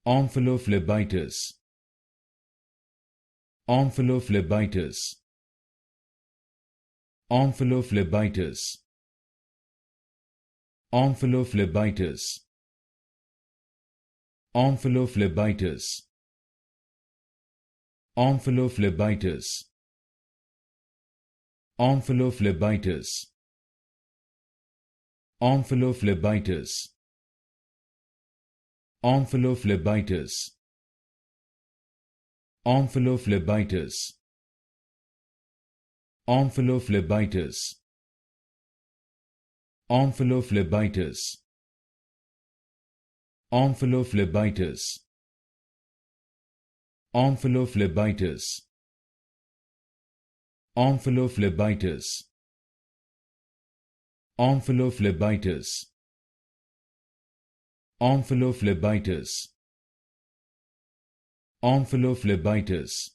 Omphalophlebitis. Omphalophlebitis. Omphalophlebitis. Omphalophlebitis. Omphalophlebitis. Omphalophlebitis. Omphalophlebitis. Omphalophlebitis. Omphalophlebitis. Omphalophlebitis. Omphalophlebitis. Omphalophlebitis. Omphalophlebitis. Omphalophlebitis. Omphalophlebitis. Omphalophlebitis. Omphalophlebitis. Omphalophlebitis.